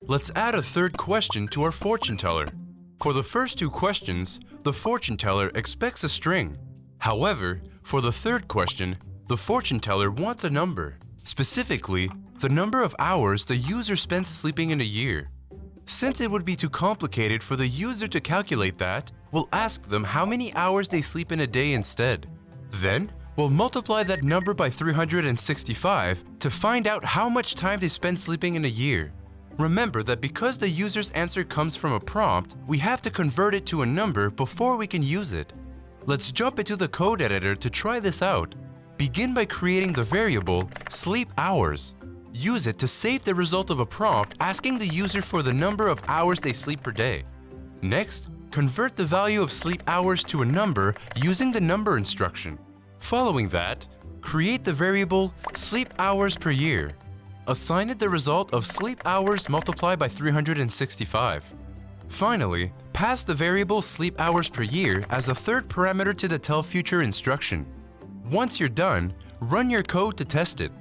Let's add a third question to our fortune teller. For the first two questions, the fortune teller expects a string. However, for the third question, the fortune teller wants a number, specifically, the number of hours the user spends sleeping in a year. Since it would be too complicated for the user to calculate that, we'll ask them how many hours they sleep in a day instead. Then, we'll multiply that number by 365 to find out how much time they spend sleeping in a year. Remember that because the user's answer comes from a prompt, we have to convert it to a number before we can use it. Let's jump into the code editor to try this out. Begin by creating the variable sleep hours. Use it to save the result of a prompt asking the user for the number of hours they sleep per day. Next, convert the value of sleep hours to a number using the number instruction. Following that, create the variable sleep hours per year. Assign it the result of sleep hours multiplied by 365. Finally, pass the variable sleep hours per year as a third parameter to the tell future instruction. Once you're done, run your code to test it.